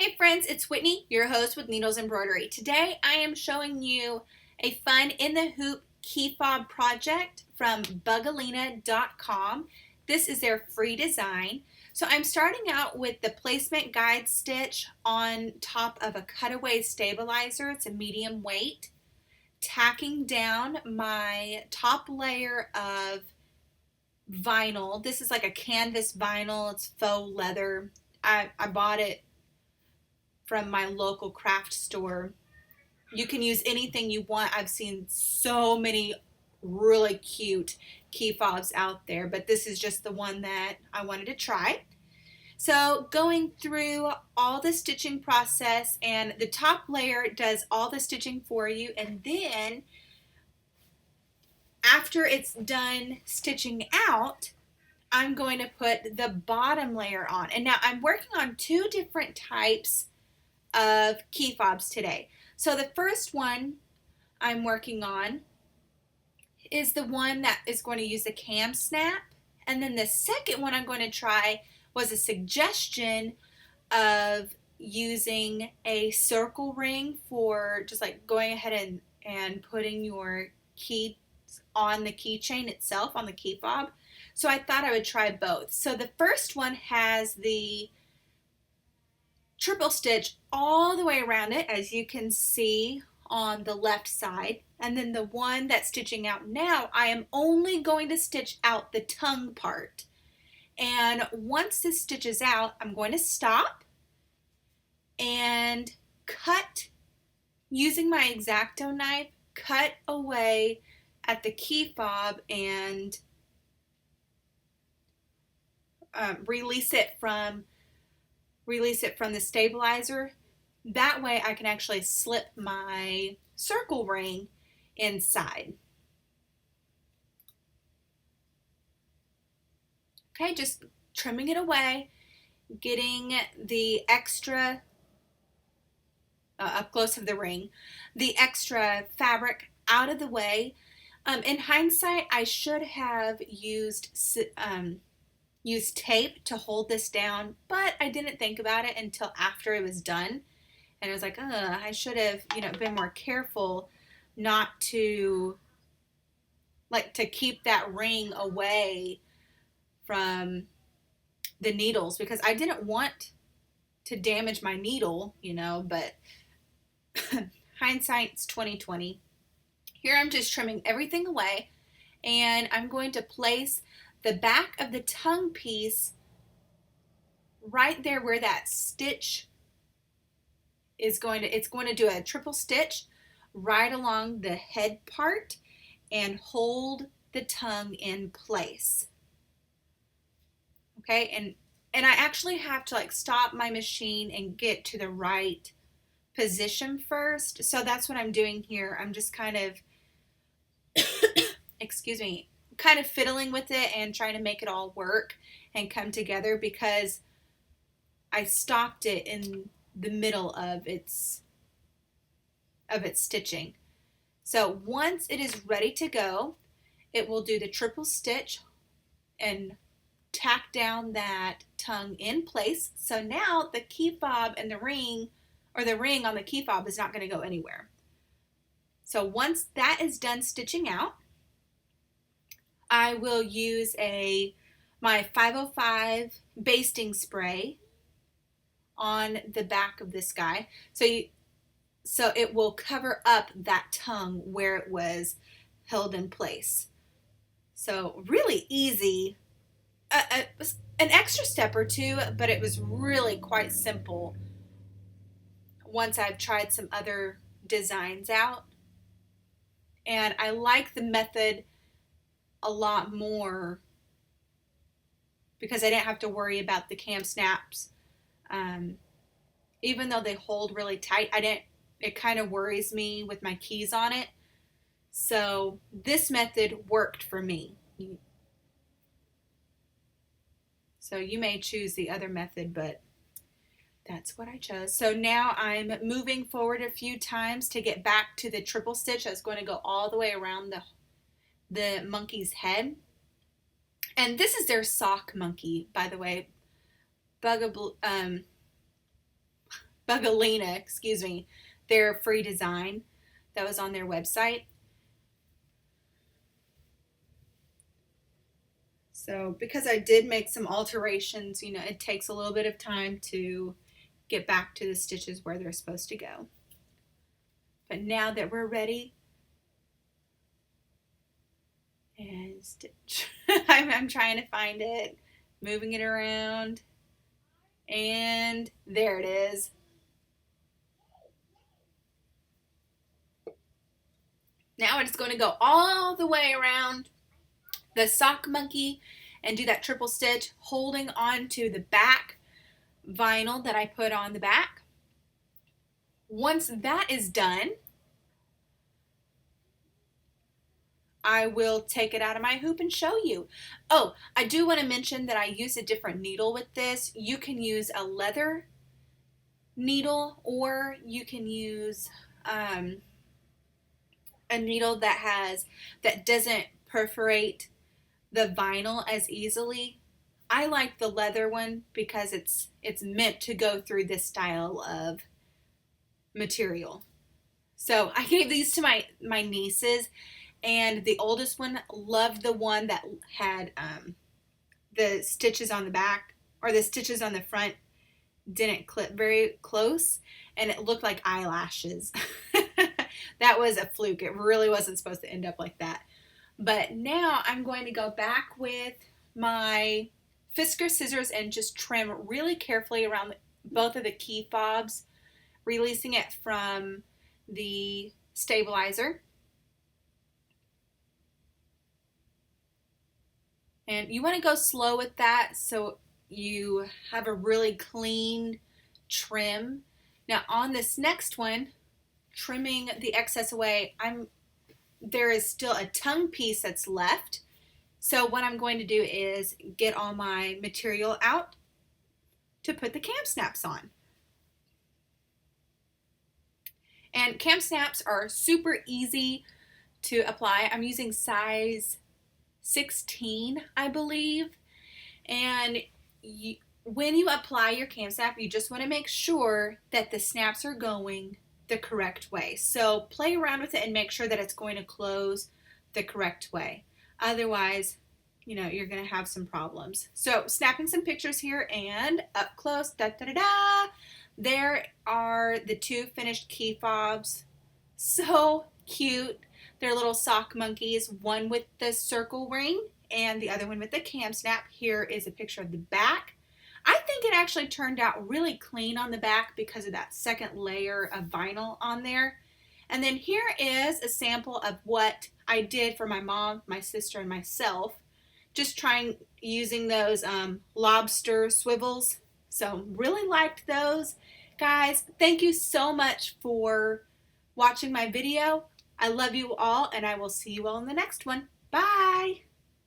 Hey friends, it's Whitney, your host with Needles Embroidery. Today I am showing you a fun in the hoop key fob project from bugalina.com. This is their free design. So I'm starting out with the placement guide stitch on top of a cutaway stabilizer. It's a medium weight. Tacking down my top layer of vinyl. This is like a canvas vinyl. It's faux leather. I bought it from my local craft store. You can use anything you want. I've seen so many really cute key fobs out there, but this is just the one that I wanted to try. So going through all the stitching process, and the top layer does all the stitching for you, and then after it's done stitching out, I'm going to put the bottom layer on. And now I'm working on two different types of key fobs today. So the first one I'm working on is the one that is going to use the cam snap, and then the second one I'm going to try was a suggestion of using a circle ring for just like going ahead and putting your key on the keychain itself on the key fob. So I thought I would try both. So the first one has the triple stitch all the way around it, as you can see on the left side, and then the one that's stitching out now, I am only going to stitch out the tongue part. And once this stitches out, I'm going to stop and cut, using my X-Acto knife, cut away at the key fob and release it from the stabilizer. That way I can actually slip my circle ring inside. Okay, just trimming it away, getting the extra, up close of the ring, the extra fabric out of the way. In hindsight, I should have used tape to hold this down, but I didn't think about it until after it was done. And I was like, I should have, been more careful not to, to keep that ring away from the needles, because I didn't want to damage my needle, but hindsight's 2020. Here I'm just trimming everything away, and I'm going to place the back of the tongue piece right there where that stitch is it's going to do a triple stitch right along the head part and hold the tongue in place. Okay, and I actually have to stop my machine and get to the right position first. So that's what I'm doing here. I'm just kind of excuse me, kind of fiddling with it and trying to make it all work and come together, because I stopped it in the middle of its stitching. So once it is ready to go, it will do the triple stitch and tack down that tongue in place. So now the key fob and the ring, or the ring on the key fob, is not going to go anywhere. So once that is done stitching out, I will use my 505 basting spray on the back of this guy. So it will cover up that tongue where it was held in place. So really easy. An extra step or two, but it was really quite simple once I've tried some other designs out. And I like the method a lot more because I didn't have to worry about the cam snaps. Even though they hold really tight, it kind of worries me with my keys on it. So this method worked for me. So you may choose the other method, but that's what I chose. So now I'm moving forward a few times to get back to the triple stitch. That's going to go all the way around the monkey's head. And this is their sock monkey, by the way. Bugalina, excuse me, their free design that was on their website. So because I did make some alterations, you know, it takes a little bit of time to get back to the stitches where they're supposed to go. But now that we're ready, and stitch. I'm trying to find it, moving it around, and there it is. Now it's going to go all the way around the sock monkey and do that triple stitch, holding on to the back vinyl that I put on the back. Once that is done, I will take it out of my hoop and show you. Oh, I do want to mention that I use a different needle with this. You can use a leather needle, or you can use a needle that doesn't perforate the vinyl as easily. I like the leather one because it's meant to go through this style of material. So I gave these to my nieces, and the oldest one loved the one that had the stitches on the back, or the stitches on the front didn't clip very close, and it looked like eyelashes. That was a fluke. It really wasn't supposed to end up like that. But now I'm going to go back with my Fisker scissors and just trim really carefully around both of the key fobs, releasing it from the stabilizer. And you want to go slow with that so you have a really clean trim. Now on this next one, trimming the excess away, there is still a tongue piece that's left. So what I'm going to do is get all my material out to put the cam snaps on. And cam snaps are super easy to apply. I'm using size 16, I believe. And when you apply your cam snap, you just want to make sure that the snaps are going the correct way. So play around with it and make sure that it's going to close the correct way. Otherwise, you know, you're going to have some problems. So snapping some pictures here, and up close, da da da da. There are the two finished key fobs. So cute. They're little sock monkeys, one with the circle ring and the other one with the cam snap. Here is a picture of the back. I think it actually turned out really clean on the back because of that second layer of vinyl on there. And then here is a sample of what I did for my mom, my sister, and myself. Just using those lobster swivels. So really liked those. Guys, thank you so much for watching my video. I love you all, and I will see you all in the next one. Bye!